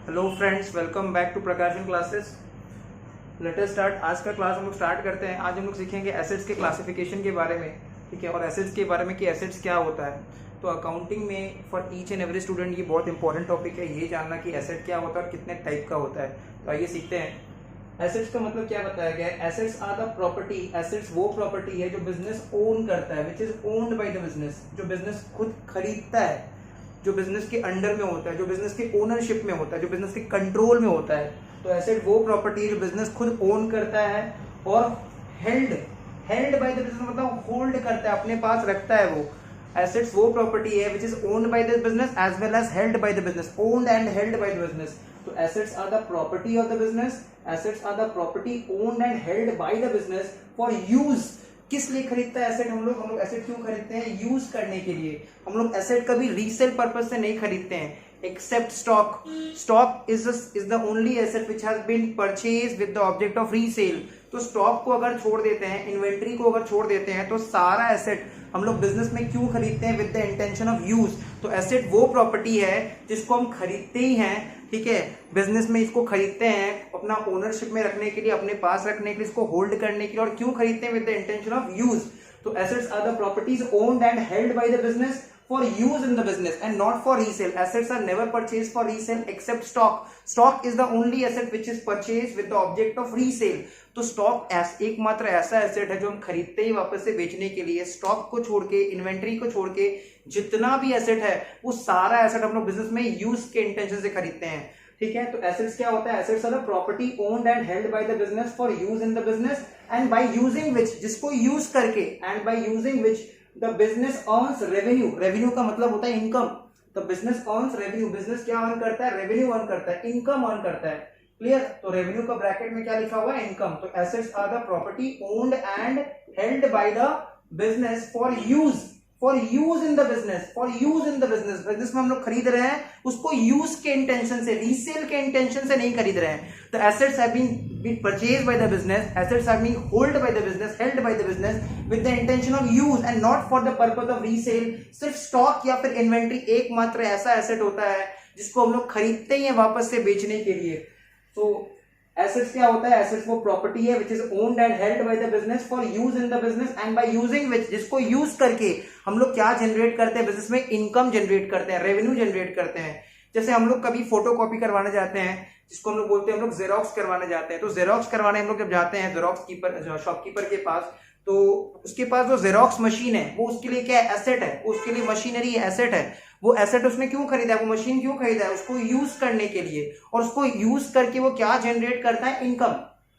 Hello friends, welcome back to Prakashan classes. Let us start. आज का class हम लोग स्टार्ट करते हैं। आज हम लोग सीखेंगे एसेट्स के क्लासिफिकेशन के बारे में, ठीक है, और एसेट्स के बारे में कि एसेट्स क्या होता है। तो अकाउंटिंग में for each and every student ये बहुत इंपॉर्टेंट टॉपिक है, ये जानना कि एसेट क्या होता है और कितने टाइप का होता है। तो आइए सीखते हैं। एसेट्स का मतलब क्या बताया गया है। Assets are the property. Assets वो प्रॉपर्टी है जो बिजनेस ओन करता है, which is owned by the business. जो बिजनेस खुद खरीदता है, जो बिजनेस के अंडर में होता है, जो बिजनेस के ओनरशिप में होता है, जो बिजनेस के कंट्रोल में होता है। तो एसेट वो प्रॉपर्टी है जो बिजनेस खुद ओन करता है और हेल्ड बाय द बिजनेस, मतलब होल्ड करता है, अपने पास रखता है। वो एसेट्स वो प्रॉपर्टी है which is owned by the business as well as held by the business, owned and held by the business. तो assets are the property of the business. Assets are the property owned and held by the business for use. किस लिए खरीदता है asset? हम लोग asset क्यों खरीदते हैं? यूज करने के लिए। हम लोग एसेट कभी रीसेल पर्पस से नहीं खरीदते हैं, except stock. Stock is the only asset which has been purchase with the object of resale. तो स्टॉक को अगर छोड़ देते हैं, इन्वेंट्री को अगर छोड़ देते हैं, तो सारा एसेट हम लोग बिजनेस में क्यों खरीदते हैं? With the intention of use. तो एसेट वो प्रॉपर्टी है जिसको हम खरीदते ही हैं, ठीक है, बिजनेस में इसको खरीदते हैं अपना ओनरशिप में रखने के लिए, अपने पास रखने के लिए, इसको होल्ड करने के लिए। और क्यों खरीदते हैं? With the intention of use. तो assets are the properties owned and held by the business for use in the business and not for resale. Assets are never purchased for resale except stock. Stock is the only asset which is purchased with the object of resale. तो stock एकमात्र ऐसा asset है जो हम खरीदते ही वापस से बेचने के लिए। स्टॉक को छोड़ के, इन्वेंट्री को छोड़ के जितना भी एसेट है वो सारा एसेट हम लोग बिजनेस में यूज के इंटेंशन से खरीदते हैं, ठीक है। तो एसेट्स क्या होता है? Assets are the property owned and held by the business for use in the business and by using which, जिसको यूज करके, and by using which the business earns revenue. Revenue का मतलब होता है इनकम। तो बिजनेस अर्न्स रेवेन्यू। बिजनेस क्या earn करता है? रेवेन्यू अर्न करता है, इनकम अर्न करता है। क्लियर? तो रेवेन्यू का ब्रैकेट में क्या लिखा हुआ है? इनकम। तो assets are the property owned and held by the business for use in the business, for use in the business. Business में हम लोग खरीद रहे हैं उसको यूज के इंटेंशन से, रीसेल के इंटेंशन से नहीं खरीद रहे हैं। तो assets have been purchased by the business, assets have been hold by the business, held by the business with the intention of use and not for the purpose of resale. सिर्फ stock या फिर inventory एकमात्र ऐसा asset होता है जिसको हम लोग खरीदते ही हैं वापस से बेचने के लिए। तो एसेट्स क्या होता है? एसेट्स वो प्रॉपर्टी है which is owned and held by the business for use in the business and by using which, जिसको यूज करके हम लोग क्या जनरेट करते हैं? बिजनेस में इनकम जनरेट करते हैं, रेवेन्यू जनरेट करते हैं। जैसे हम लोग कभी फोटो कॉपी करवाने जाते हैं, जिसको हम लोग बोलते हैं, हम लोग जेरोक्स करवाने जाते हैं। तो जेरोक्स करवाने हम लोग जब जाते हैं जेरोक्स कीपर, शॉपकीपर के पास, तो उसके पास जो जेरोक्स मशीन है वो उसके लिए क्या है? एसेट है। उसके लिए मशीनरी एसेट है। वो एसेट उसने क्यों खरीदा है? वो मशीन क्यों खरीदा है? उसको यूज करने के लिए। और उसको यूज करके वो क्या जनरेट करता है? इनकम।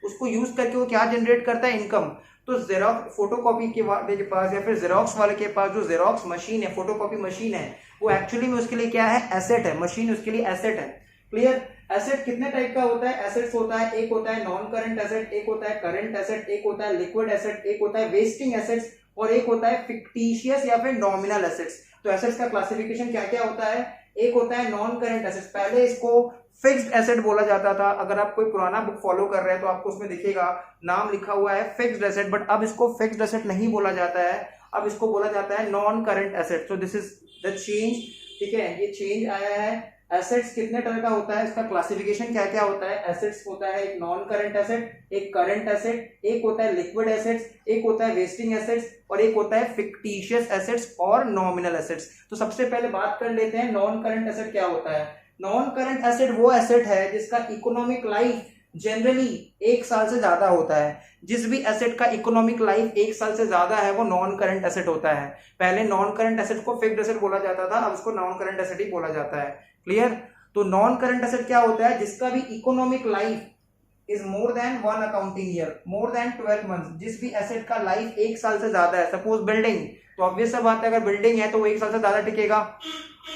उसको यूज करके वो क्या जनरेट करता है? इनकम। तो जेरोक्स फोटोकॉपी के वाले के पास या फिर जेरोक्स वाले के पास जो जेरोक्स मशीन है, फोटोकॉपी मशीन है, वो एक्चुअली में उसके लिए क्या है? एसेट है। मशीन उसके लिए एसेट है। क्लियर? एसेट कितने टाइप का होता है? एसेट्स होता है, एक होता है नॉन करंट एसेट, एक होता है करंट एसेट, एक होता है लिक्विड एसेट, एक होता है वेस्टिंग एसेट्स, और एक होता है फिक्टिशियस या फिर नॉमिनल एसेट्स। तो एसेट्स का क्लासिफिकेशन क्या क्या होता है? एक होता है नॉन करंट एसेट्स। पहले इसको फिक्स्ड एसेट बोला जाता था। अगर आप कोई पुराना बुक फॉलो कर रहे हैं तो आपको उसमें दिखेगा नाम लिखा हुआ है फिक्स्ड एसेट, बट अब इसको फिक्स्ड एसेट नहीं बोला जाता है, अब इसको बोला जाता है non current asset. So this is the change, ठीक है, ये चेंज आया है। एसेट्स कितने तरह का होता है? इसका क्लासिफिकेशन क्या क्या होता है? एसेट्स होता है एक नॉन करंट एसेट, एक करंट एसेट, एक होता है लिक्विड एसेट्स, एक होता है वेस्टिंग एसेट्स, और एक होता है फिक्टिशियस एसेट्स और नॉमिनल एसेट्स। तो सबसे पहले बात कर लेते हैं नॉन करंट एसेट क्या होता है। नॉन करंट एसेट वो एसेट है जिसका इकोनॉमिक लाइफ जनरली 1 साल से ज्यादा होता है। जिस भी एसेट का इकोनॉमिक लाइफ 1 साल से ज्यादा है वो नॉन करंट एसेट होता है। पहले नॉन करंट एसेट को फिक्स्ड एसेट बोला जाता था, अब उसको नॉन करंट एसेट ही बोला जाता है। क्लियर? तो नॉन करंट एसेट क्या होता है? जिसका भी economic life is more than 1 accounting year, more than 12 months. जिस भी एसेट का लाइफ 1 साल से ज्यादा है, सपोज बिल्डिंग, तो ऑब्वियस सा बात है अगर बिल्डिंग है तो वो 1 साल से ज्यादा टिकेगा।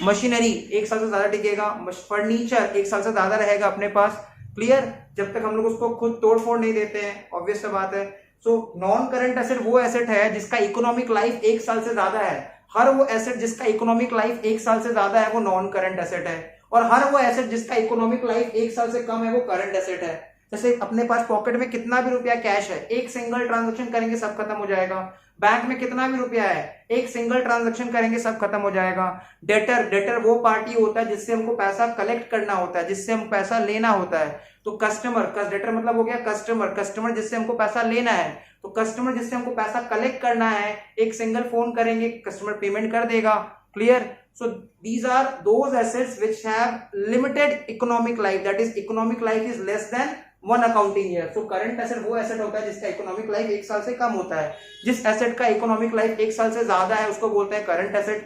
मशीनरी 1 साल से ज्यादा टिकेगा। फर्नीचर 1 साल से ज्यादा रहेगा अपने पास। क्लियर? जब तक हम लोग उसको खुद तोड़ फोड़ नहीं देते हैं, ऑब्वियस सा बात है। सो नॉन करंट एसेट वो एसेट है जिसका इकोनॉमिक लाइफ 1 साल से ज्यादा है। हर वो एसेट जिसका इकोनॉमिक लाइफ 1 साल से ज्यादा है वो नॉन करंट एसेट है, और हर वो एसेट जिसका इकोनॉमिक लाइफ 1 साल से कम है वो करंट एसेट है। जैसे अपने पास पॉकेट में कितना भी रुपया कैश है, एक सिंगल ट्रांजैक्शन करेंगे सब खत्म हो जाएगा। बैंक में कितना भी रुपया है, एक सिंगल ट्रांजैक्शन करेंगे सब खत्म हो जाएगा। डेटर वो पार्टी होता है जिससे हमको पैसा कलेक्ट करना होता है, जिससे हम पैसा लेना होता है। तो डेटर मतलब हो गया कस्टमर जिससे हमको पैसा लेना है। तो कस्टमर जिससे हमको पैसा कलेक्ट करना है, एक सिंगल फोन करेंगे कस्टमर पेमेंट कर देगा। Clear? So these are those assets which have limited economic life, that is economic life is less than 1 accounting year. So current asset वो asset होता है जिसका economic life 1 साल से कम होता है। जिस asset का economic life 1 साल से ज्यादा है उसको बोलते हैं current asset,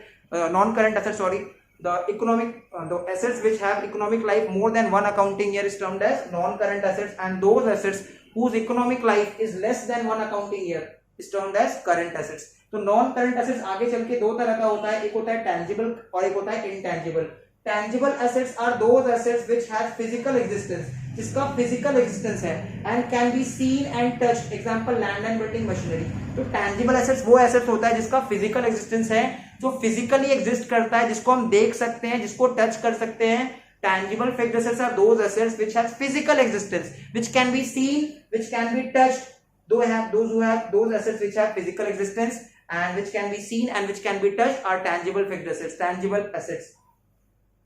non current asset, sorry, the assets which have economic life more than 1 accounting year is termed as non current assets, and those assets whose economic life is less than 1 accounting year is termed as current assets. तो non current assets आगे चल के 2 तरह का होता है, एक होता है टेंजिबल और एक होता है intangible. Tangible assets are those assets which have physical existence, जिसका फिजिकल एग्जिस्टेंस है, and can be seen and touched, example land and building machinery. तो टेंजिबल एसेट्स वो एसेट्स होता है जिसका फिजिकल एग्जिस्टेंस है, जो फिजिकली एग्जिस्ट करता है, जिसको हम देख सकते हैं, जिसको टच कर सकते हैं। Tangible fixed assets are those assets which have physical existence, which can be seen, which can be touched. Those assets which have physical existence and which can be seen and which can be touched are tangible fixed assets, tangible assets.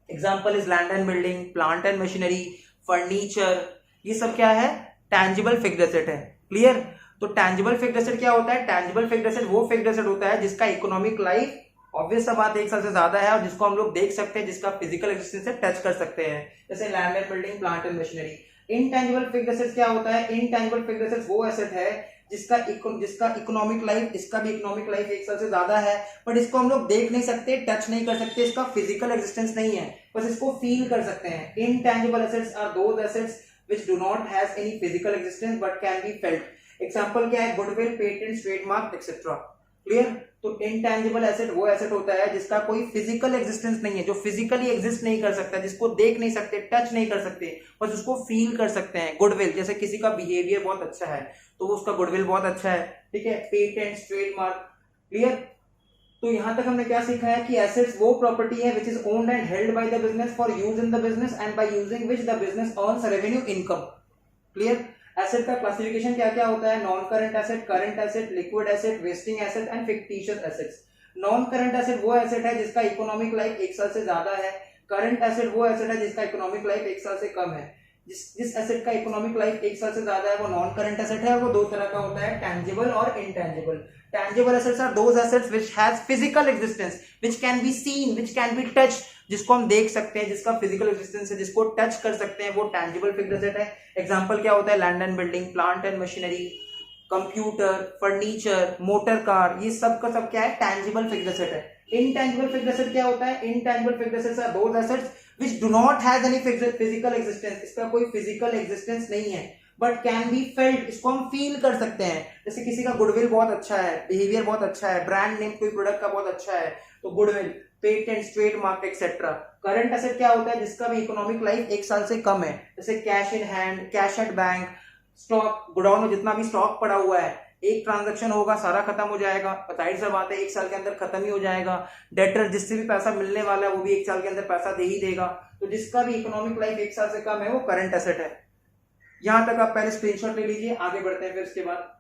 Example is land and building, plant and machinery, furniture. ये सब क्या है? tangible fixed asset है। Clear? तो tangible fixed asset क्या होता है? tangible fixed asset वो fixed asset होता है जिसका इकोनॉमिक लाइफ ऑब्वियस सा बात 1 साल से ज्यादा है और जिसको हम लोग देख सकते हैं, जिसका फिजिकल एग्जिस्टेंस से टच कर सकते हैं, जैसे land and building, plant and machinery. Intangible fixed assets क्या होता है? इनटेंजिबल फिक्स्ड एसेट्स वो एसेट है जिसका इकोनॉमिक लाइफ, इसका भी इकोनॉमिक लाइफ 1 साल से ज्यादा है, बट इसको हम लोग देख नहीं सकते, टच नहीं कर सकते, इसका फिजिकल एग्जिस्टेंस नहीं है, बस इसको फील कर सकते हैं। Intangible assets are those assets which do not have any physical existence but can be felt. Example क्या है? Goodwill, patent, trademark etcetera. Clear? तो इनटेंजिबल एसेट वो एसेट होता है जिसका कोई फिजिकल एग्जिस्टेंस नहीं है, जो फिजिकली एग्जिस्ट नहीं कर सकता, जिसको देख नहीं सकते, टच नहीं कर सकते, बस उसको फील कर सकते हैं। गुडविल, जैसे किसी का बिहेवियर बहुत अच्छा है तो उसका गुडविल बहुत अच्छा है, ठीक है। Patent, trademark. क्लियर? तो यहां तक हमने क्या सीखा है कि एसेट्स वो प्रॉपर्टी है which is owned and held by the business for use in the business and by using which the business earns revenue income. Clear? Asset का क्लासिफिकेशन क्या क्या होता है? Non current asset, current asset, liquid asset, wasting asset and fictitious assets. Non current asset वो asset है जिसका economic life 1 साल से ज्यादा है। करंट एसेट वो एसेट है जिसका इकोनॉमिक लाइफ 1 साल से कम है। जिस एसेट का इकोनॉमिक लाइफ 1 साल से ज्यादा है वो नॉन करंट एसेट है, वो 2 तरह का होता है, टेंजिबल और intangible. Tangible assets are those assets which has physical existence, which can be seen, which can be touched, जिसको हम देख सकते हैं, जिसका फिजिकल एग्जिस्टेंस है, जिसको टच कर सकते हैं, वो टैंजिबल फिक्स्ड एसेट है। एग्जांपल क्या होता है? Land and building, plant and machinery, computer, furniture, motor car, ये सब का सब क्या है? टैंजिबल फिक्स्ड एसेट है। इनटैंजिबल फिक्स्ड एसेट क्या होता है? Intangible fixed assets are those assets which do not have any physical existence, इसका कोई फिजिकल एग्जिस्टेंस नहीं है, बट कैन बी फेल्ट, इसको हम फील कर सकते हैं। जैसे किसी का गुडविल बहुत अच्छा है, बिहेवियर बहुत अच्छा है, ब्रांड नेम कोई प्रोडक्ट का बहुत अच्छा है, तो goodwill, patents, trademark etcetera. Current asset क्या होता है? जिसका भी इकोनॉमिक लाइफ 1 साल से कम है, जैसे cash in hand, cash at bank, stock, godown में जितना भी स्टॉक पड़ा हुआ है, एक ट्रांजैक्शन होगा सारा खत्म हो जाएगा, जाहिर सी बात है 1 साल के अंदर खत्म ही हो जाएगा। डेटर, जिससे भी पैसा मिलने वाला है वो भी 1 साल के अंदर पैसा दे ही देगा। तो जिसका भी इकोनॉमिक लाइफ 1 साल से कम है वो करंट एसेट है। यहां तक आप पहले स्क्रीनशॉट ले लीजिए, आगे बढ़ते हैं फिर इसके बाद।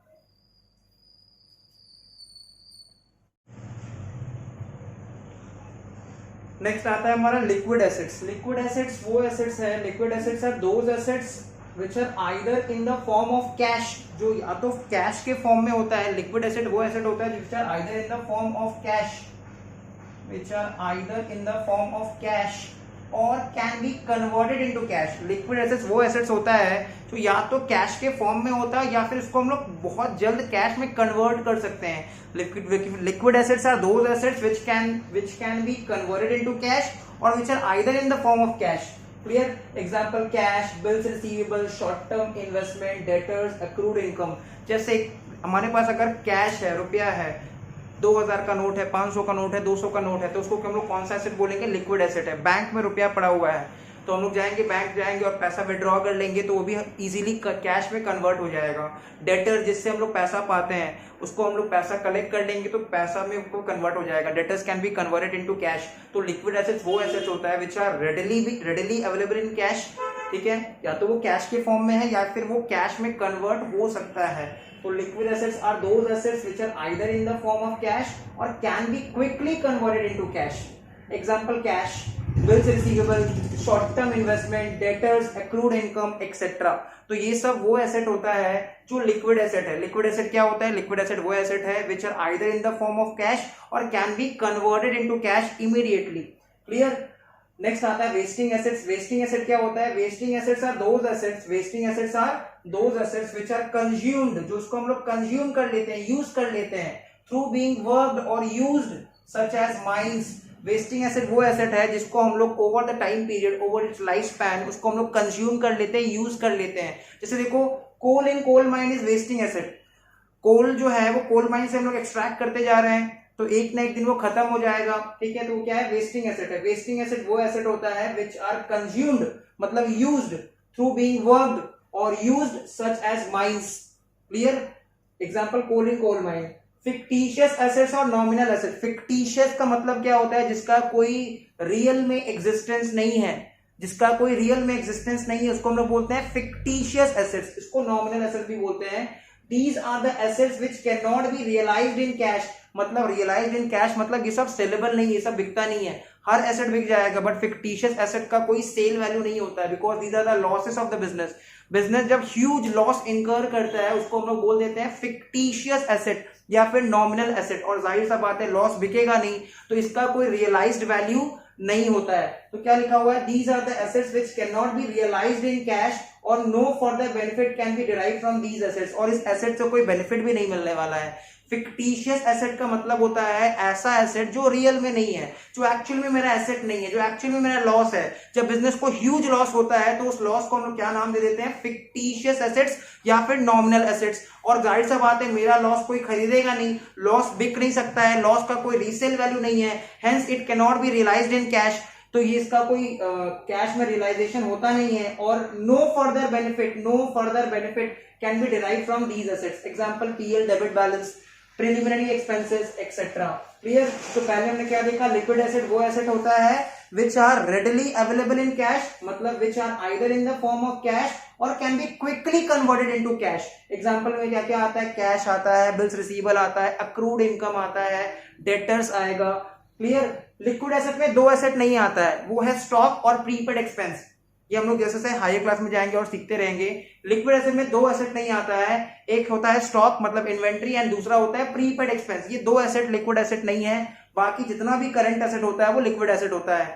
नेक्स्ट आता है हमारा लिक्विड एसेट्स। लिक्विड एसेट्स वो एसेट्स है, liquid assets are those assets which are either in the form of cash, जो या तो कैश के फॉर्म में होता है। लिक्विड एसेट वो एसेट होता है which are either in the form of cash, which are either in the form of cash or can be converted into cash। Liquid assets वो एसेट्स होता है जो या तो कैश के फॉर्म में होता है या फिर इसको हम लोग बहुत जल्द कैश में कन्वर्ट कर सकते हैं। Liquid assets are those assets which can be converted into cash or which are either in the form of cash। Clear? Example cash, bills receivable, short term investment, debtors, accrued income. जैसे हमारे पास अगर cash है, रुपया है, 2000 का note है, 500 का note है, 200 का नोट है, तो उसको हम लोग कौन सा एसेट बोलेंगे? लिक्विड एसेट है। बैंक में रुपया पड़ा हुआ है तो हम लोग जाएंगे, बैंक जाएंगे और पैसा विड्रॉ कर लेंगे तो वो भी इजीली कैश में कन्वर्ट हो जाएगा। डेटर, जिससे हम लोग पैसा पाते हैं, उसको हम लोग पैसा कलेक्ट कर लेंगे तो पैसा में उसको कन्वर्ट हो जाएगा। Debtors can be converted into cash. तो लिक्विड एसेट्स वो एसेट्स होता है which are readily available in cash. ठीक है? या तो वो कैश के फॉर्म में है या फिर वो कैश में कन्वर्ट हो सकता है। तो liquid assets are those assets which are either in the form of cash or can be quickly converted into cash. Example cash, bills receivable, short term investment, debtors, accrued income etcetera. तो ये सब वो asset होता है जो liquid asset है. Liquid asset क्या होता है? लिक्विड एसेट वो एसेट है which are either in the form of cash or can be converted into cash immediately. Clear. Next आता है वेस्टिंग एसेट्स. वेस्टिंग एसेट क्या होता है? Wasting assets are those assets, wasting assets are those assets which are consumed, जो उसको हम लोग consume कर लेते हैं, यूज कर लेते हैं थ्रू बीइंग वर्क्ड और used, such as mines. Wasting asset वो एसेट है जिसको हम लोग over the time period, over its life span, उसको हम लोग कंज्यूम कर लेते हैं, यूज कर लेते हैं. जैसे देखो, coal in coal mine is wasting asset. Coal जो है वो कोल माइन से हम लोग एक्सट्रैक्ट करते जा रहे हैं, तो एक ना एक दिन वो खत्म हो जाएगा. ठीक है, तो क्या है? वेस्टिंग एसेट है. वेस्टिंग एसेट वो एसेट होता है विच आर कंज्यूम्ड, मतलब यूज्ड थ्रू बीइंग वर्क्ड और used, such as mines. Clear. Example coal in coal mine. Fictitious assets और नॉमिनल एसेट. फिक्टिशियस का मतलब क्या होता है? जिसका कोई रियल में एग्जिस्टेंस नहीं है, जिसका कोई रियल में एग्जिस्टेंस नहीं है, उसको हम लोग बोलते हैं फिक्टिशियस एसेट्स. इसको नॉमिनल एसेट्स भी बोलते हैं. These are the assets which cannot be realized in cash. मतलब realized in cash मतलब ये सब सेलेबल नहीं है, ये सब बिकता नहीं है. हर एसेट बिक जाएगा, बट फिक्टिशियस एसेट का कोई सेल वैल्यू नहीं होता है, because these are the losses of the business. Business जब ह्यूज लॉस इनकर करता है उसको हम लोग बोल देते हैं फिक्टिशियस एसेट या फिर नॉमिनल एसेट. और जाहिर सा बात है, लॉस बिकेगा नहीं तो इसका कोई रियलाइज्ड वैल्यू नहीं होता है. तो क्या लिखा हुआ है? These are the assets which can not be realised in cash or no further benefit can be derived from these assets. और इस एसेट से कोई बेनिफिट भी नहीं मिलने वाला है. फिक्टिशियस एसेट का मतलब होता है ऐसा एसेट जो रियल में नहीं है, जो एक्चुअल में मेरा एसेट नहीं है, जो एक्चुअल में मेरा लॉस है. जब बिजनेस को ह्यूज लॉस होता है तो उस लॉस को हम लोग क्या नाम दे देते हैं? फिक्टिशियस एसेट्स या फिर नॉमिनल एसेट्स. और जाहिर सा बात है, मेरा लॉस कोई खरीदेगा नहीं, लॉस बिक नहीं सकता है, लॉस का कोई रीसेल वैल्यू नहीं है, hence it can not be realised in cash. तो ये इसका कोई कैश में रियलाइजेशन होता नहीं है. और no further benefit can be derive from these assets. Example P L, debit balance, preliminary expenses etcetera. Clear. तो पहले हमने क्या देखा? लिक्विड एसेट वो एसेट होता है which are readily available in cash, मतलब which are either in the form of cash or can be quickly converted into cash. Example में क्या क्या आता है? कैश आता है, बिल्स रिसीवेबल आता है, अक्रूड इनकम आता है, डेटर्स आएगा. क्लियर. लिक्विड एसेट में दो एसेट नहीं आता है, वो है स्टॉक और प्रीपेड एक्सपेंस. ये हम लोग जैसे से हायर क्लास में जाएंगे और सीखते रहेंगे. लिक्विड एसेट में दो एसेट नहीं आता है, एक होता है स्टॉक मतलब इन्वेंट्री एंड दूसरा होता है प्रीपेड एक्सपेंस. ये दो एसेट लिक्विड एसेट नहीं है. बाकी जितना भी करंट एसेट होता है वो लिक्विड एसेट होता है.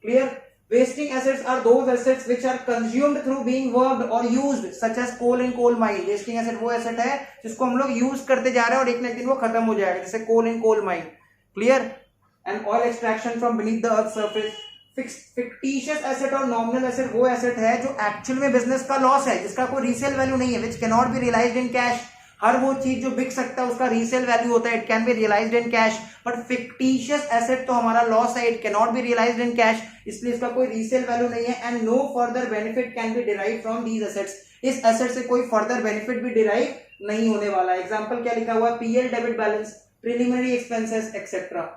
Clear. Wasting assets are those assets which are consumed through being worked और used, such as coal in coal mine. Wasting asset वो एसेट है जिसको हम लोग यूज करते जा रहे हैं और एक ना एक दिन वो खत्म हो जाएगा, जैसे coal in coal mine. Clear. And oil extraction from beneath the earth surface. Fictitious asset और नॉमिनल एसेट वो एसेट है जो एक्चुअल में बिजनेस का लॉस है, जिसका कोई रीसेल वैल्यू नहीं है, which can not be realised in cash. हर वो चीज जो बिक सकता है उसका रीसेल वैल्यू होता है, it can be realised in cash. But fictitious asset तो हमारा लॉस है, it can not be realised in cash, इसलिए इसका कोई रीसेल वैल्यू नहीं है. And no further benefit can be derive from these assets. इस एसेट से कोई फर्दर बेनिफिट भी डिराइव नहीं होने वाला. एग्जाम्पल क्या लिखा हुआ है? PL, debit balance, preliminary expenses etcetera.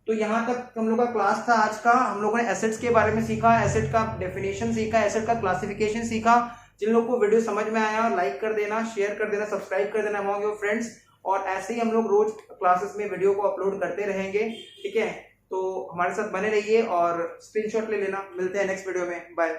तो यहां तक हम लोग का क्लास था आज का. हम लोगों ने एसेट्स के बारे में सीखा, एसेट का डेफिनेशन सीखा, एसेट का क्लासिफिकेशन सीखा. जिन लोगों को वीडियो समझ में आया लाइक कर देना, शेयर कर देना, सब्सक्राइब कर देना अमंग योर फ्रेंड्स. और ऐसे ही हम लोग रोज क्लासेस में वीडियो को अपलोड करते रहेंगे. ठीक है, तो हमारे साथ बने रहिए और स्क्रीनशॉट ले लेना. मिलते हैं नेक्स्ट वीडियो में. बाय.